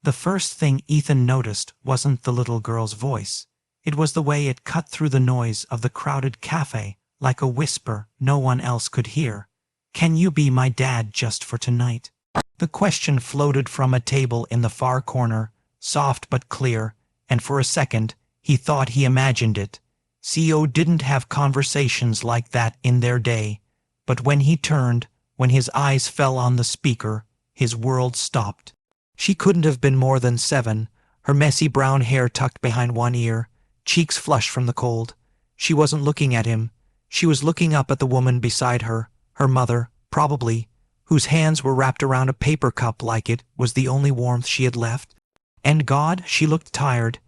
The first thing Ethan noticed wasn't the little girl's voice. It was the way it cut through the noise of the crowded cafe, like a whisper no one else could hear. "Can you be my dad just for tonight?" The question floated from a table in the far corner, soft but clear, and for a second he thought he imagined it. CO didn't have conversations like that in their day, but when he turned, when his eyes fell on the speaker, his world stopped. She couldn't have been more than 7, her messy brown hair tucked behind one ear, cheeks flushed from the cold. She wasn't looking at him. She was looking up at the woman beside her, her mother, probably, whose hands were wrapped around a paper cup like it was the only warmth she had left. And God, she looked tired.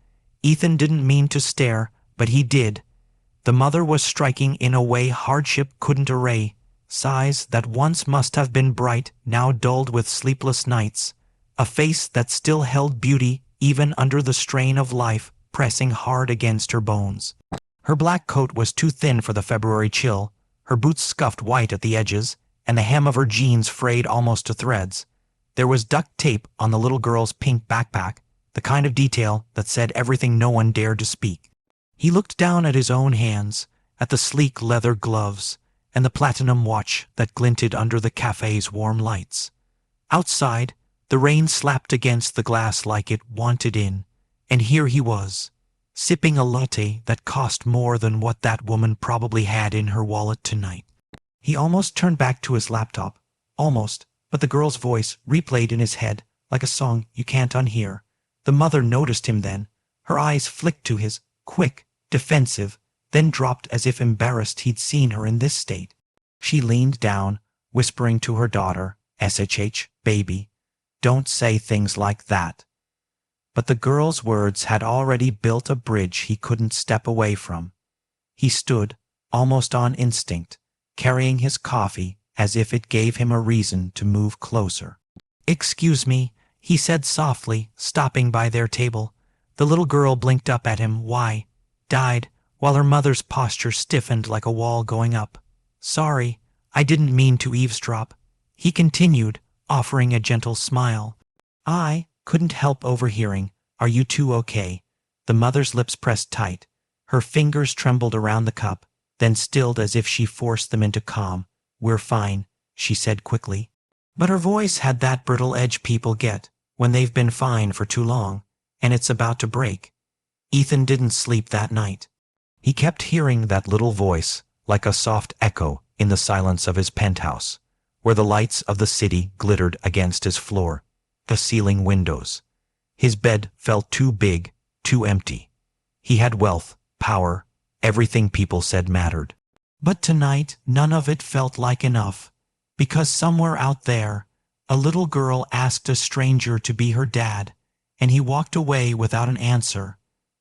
Ethan didn't mean to stare, but he did. The mother was striking in a way hardship couldn't array. Eyes that once must have been bright, now dulled with sleepless nights. A face that still held beauty even under the strain of life pressing hard against her bones. Her black coat was too thin for the February chill, her boots scuffed white at the edges, and the hem of her jeans frayed almost to threads. There was duct tape on the little girl's pink backpack, the kind of detail that said everything no one dared to speak. He looked down at his own hands, at the sleek leather gloves, and the platinum watch that glinted under the cafe's warm lights. Outside, the rain slapped against the glass like it wanted in, and here he was, sipping a latte that cost more than what that woman probably had in her wallet tonight. He almost turned back to his laptop, almost, but the girl's voice replayed in his head like a song you can't unhear. The mother noticed him then. Her eyes flicked to his, quick, defensive, then dropped as if embarrassed he'd seen her in this state. She leaned down, whispering to her daughter, "SHH, baby, don't say things like that." But the girl's words had already built a bridge he couldn't step away from. He stood, almost on instinct, carrying his coffee as if it gave him a reason to move closer. "Excuse me," he said softly, stopping by their table. The little girl blinked up at him. "Why?" "Died," while her mother's posture stiffened like a wall going up. "Sorry, I didn't mean to eavesdrop," he continued, offering a gentle smile. "I couldn't help overhearing. Are you two okay?" The mother's lips pressed tight. Her fingers trembled around the cup, then stilled as if she forced them into calm. "We're fine," she said quickly. But her voice had that brittle edge people get when they've been fine for too long, and it's about to break. Ethan didn't sleep that night. He kept hearing that little voice, like a soft echo in the silence of his penthouse, where the lights of the city glittered against his floor, the ceiling windows. His bed felt too big, too empty. He had wealth, power, everything people said mattered. But tonight, none of it felt like enough, because somewhere out there, a little girl asked a stranger to be her dad, and he walked away without an answer.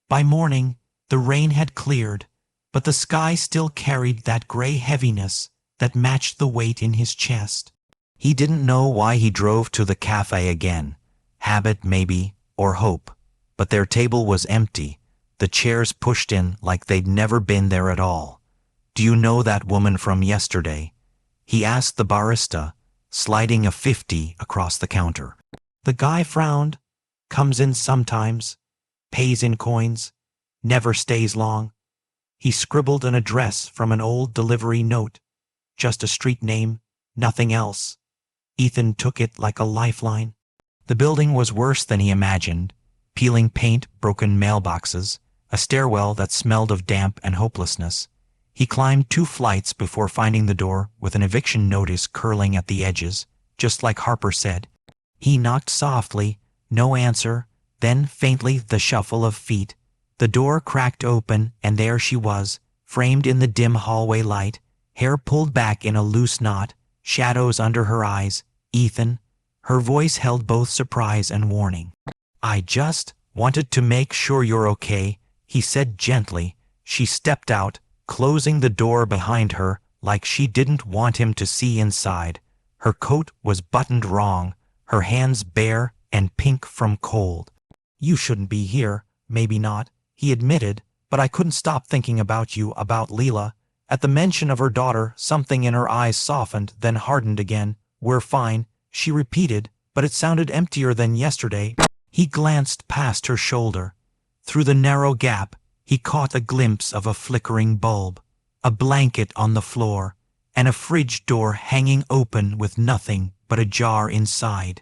By morning, the rain had cleared, but the sky still carried that gray heaviness that matched the weight in his chest. He didn't know why he drove to the cafe again. Habit, maybe, or hope. But their table was empty, the chairs pushed in like they'd never been there at all. "Do you know that woman from yesterday?" he asked the barista, sliding a 50 across the counter. The guy frowned. "Comes in sometimes, pays in coins, never stays long." He scribbled an address from an old delivery note. Just a street name, nothing else. Ethan took it like a lifeline. The building was worse than he imagined. Peeling paint, broken mailboxes, a stairwell that smelled of damp and hopelessness. He climbed 2 flights before finding the door with an eviction notice curling at the edges, just like Harper said. He knocked softly, no answer, then faintly the shuffle of feet. The door cracked open, and there she was, framed in the dim hallway light, hair pulled back in a loose knot, shadows under her eyes. "Ethan." Her voice held both surprise and warning. "I just wanted to make sure you're okay," he said gently. She stepped out, closing the door behind her like she didn't want him to see inside. Her coat was buttoned wrong, her hands bare and pink from cold. "You shouldn't be here, maybe not," he admitted, "but I couldn't stop thinking about you, about Leela." At the mention of her daughter, something in her eyes softened, then hardened again. "We're fine," she repeated, but it sounded emptier than yesterday. He glanced past her shoulder. Through the narrow gap, he caught a glimpse of a flickering bulb, a blanket on the floor, and a fridge door hanging open with nothing but a jar inside.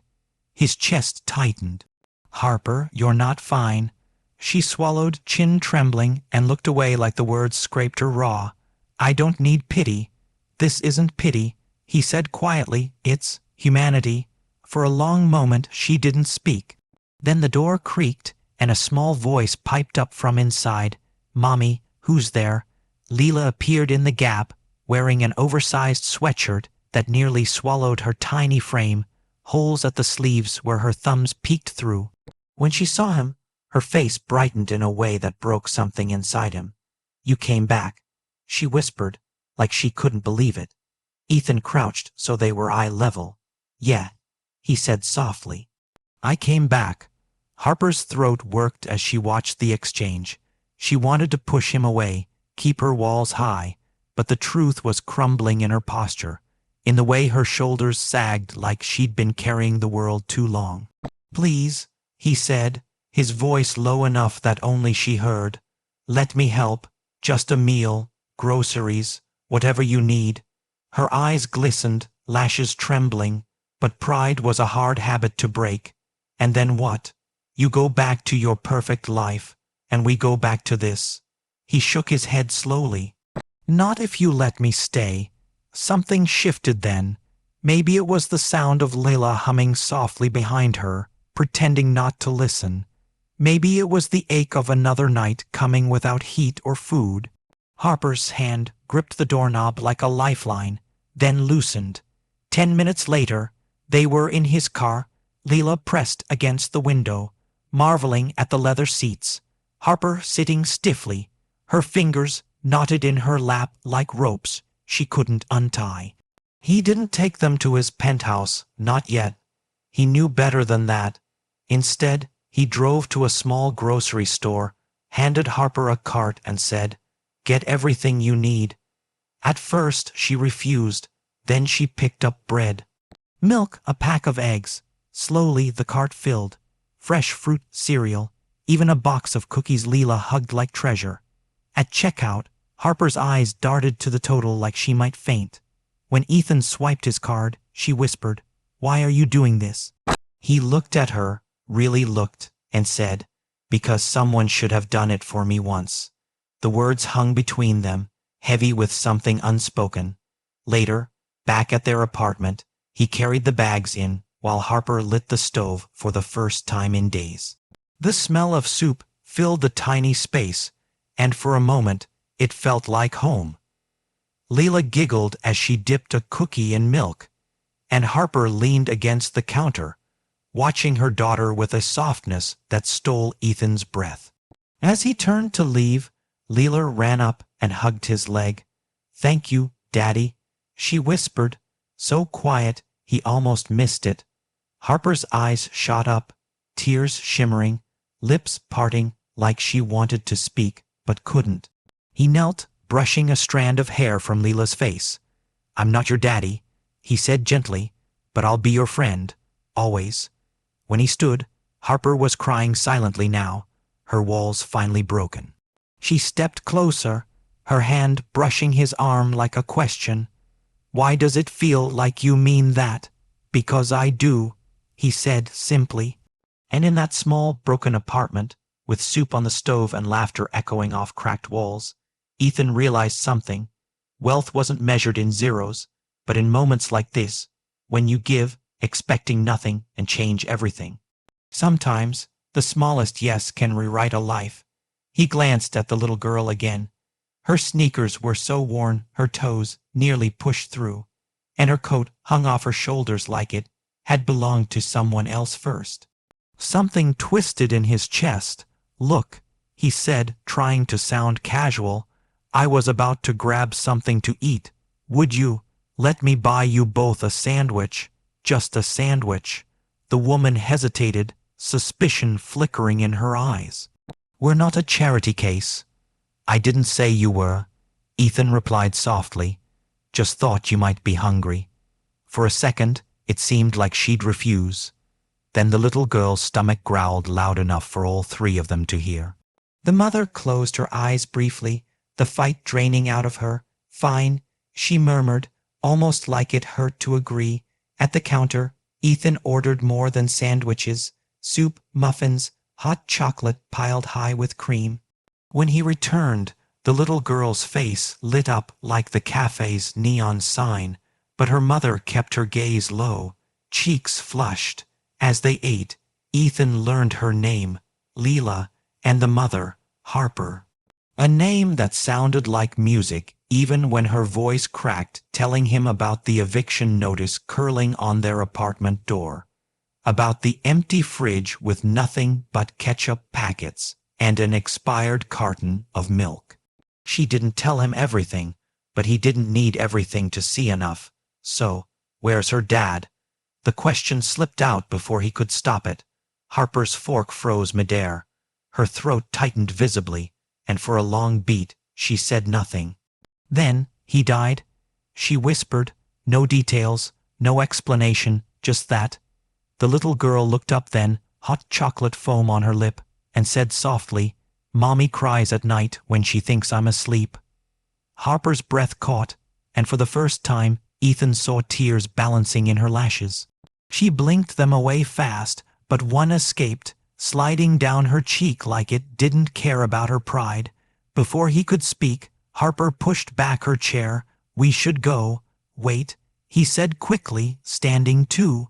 His chest tightened. "Harper, you're not fine." She swallowed, chin trembling, and looked away like the words scraped her raw. "I don't need pity." "This isn't pity," he said quietly. "It's humanity." For a long moment she didn't speak. Then the door creaked, and a small voice piped up from inside. "Mommy, who's there?" Leela appeared in the gap, wearing an oversized sweatshirt that nearly swallowed her tiny frame, holes at the sleeves where her thumbs peeked through. When she saw him, her face brightened in a way that broke something inside him. "You came back," she whispered, like she couldn't believe it. Ethan crouched so they were eye level. "Yeah," he said softly. "I came back." Harper's throat worked as she watched the exchange. She wanted to push him away, keep her walls high, but the truth was crumbling in her posture, in the way her shoulders sagged like she'd been carrying the world too long. "Please," he said, his voice low enough that only she heard. "Let me help. Just a meal, groceries, whatever you need." Her eyes glistened, lashes trembling, but pride was a hard habit to break. "And then what? You go back to your perfect life, and we go back to this." He shook his head slowly. "Not if you let me stay." Something shifted then. Maybe it was the sound of Leila humming softly behind her, pretending not to listen. Maybe it was the ache of another night coming without heat or food. Harper's hand gripped the doorknob like a lifeline, then loosened. 10 minutes later, they were in his car, Leila pressed against the window, marveling at the leather seats, Harper sitting stiffly, her fingers knotted in her lap like ropes she couldn't untie. He didn't take them to his penthouse, not yet. He knew better than that. Instead, he drove to a small grocery store, handed Harper a cart and said, "Get everything you need." At first she refused, then she picked up bread, milk, a pack of eggs. Slowly the cart filled. Fresh fruit, cereal, even a box of cookies Leila hugged like treasure. At checkout, Harper's eyes darted to the total like she might faint. When Ethan swiped his card, she whispered, "Why are you doing this?" He looked at her, really looked, and said, "Because someone should have done it for me once." The words hung between them, heavy with something unspoken. Later, back at their apartment, he carried the bags in while Harper lit the stove for the first time in days. The smell of soup filled the tiny space, and for a moment it felt like home. Leila giggled as she dipped a cookie in milk, and Harper leaned against the counter, watching her daughter with a softness that stole Ethan's breath. As he turned to leave, Leila ran up and hugged his leg. "Thank you, Daddy," she whispered, so quiet he almost missed it. Harper's eyes shot up, tears shimmering, lips parting like she wanted to speak but couldn't. He knelt, brushing a strand of hair from Leila's face. "I'm not your daddy," he said gently, "but I'll be your friend, always." When he stood, Harper was crying silently now, her walls finally broken. She stepped closer, her hand brushing his arm like a question. "Why does it feel like you mean that?" "Because I do," he said simply. And in that small, broken apartment, with soup on the stove and laughter echoing off cracked walls, Ethan realized something. Wealth wasn't measured in zeros, but in moments like this, when you give, expecting nothing, and change everything. Sometimes, the smallest yes can rewrite a life. He glanced at the little girl again. Her sneakers were so worn her toes nearly pushed through, and her coat hung off her shoulders like it had belonged to someone else first. Something twisted in his chest. "Look," he said, trying to sound casual. "I was about to grab something to eat. Would you let me buy you both a sandwich? Just a sandwich." The woman hesitated, suspicion flickering in her eyes. "We're not a charity case." "I didn't say you were," Ethan replied softly. "Just thought you might be hungry." For a second, it seemed like she'd refuse. Then the little girl's stomach growled loud enough for all three of them to hear. The mother closed her eyes briefly, the fight draining out of her. "Fine," she murmured, almost like it hurt to agree. At the counter, Ethan ordered more than sandwiches, soup, muffins, hot chocolate piled high with cream. When he returned, the little girl's face lit up like the cafe's neon sign, but her mother kept her gaze low, cheeks flushed. As they ate, Ethan learned her name, Leela, and the mother, Harper. A name that sounded like music even when her voice cracked, telling him about the eviction notice curling on their apartment door, about the empty fridge with nothing but ketchup packets and an expired carton of milk. She didn't tell him everything, but he didn't need everything to see enough. So, where's her dad? The question slipped out before he could stop it. Harper's fork froze midair. Her throat tightened visibly, and for a long beat she said nothing. "Then, he died?" she whispered. No details, no explanation, just that. The little girl looked up then, hot chocolate foam on her lip, and said softly, "Mommy cries at night when she thinks I'm asleep." Harper's breath caught, and for the first time Ethan saw tears balancing in her lashes. She blinked them away fast, but one escaped, sliding down her cheek like it didn't care about her pride. Before he could speak, Harper pushed back her chair. "We should go." "Wait," he said quickly, standing too.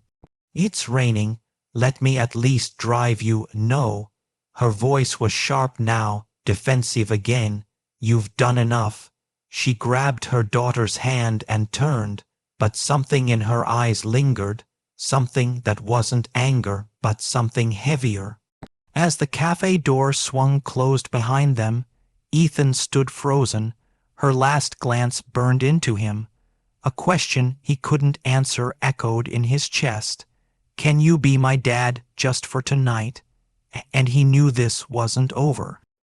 "It's raining. Let me at least drive you." "No." Her voice was sharp now, defensive again. "You've done enough." She grabbed her daughter's hand and turned, but something in her eyes lingered, something that wasn't anger, but something heavier. As the cafe door swung closed behind them, Ethan stood frozen. Her last glance burned into him. A question he couldn't answer echoed in his chest. "Can you be my dad just for tonight?" And he knew this wasn't over.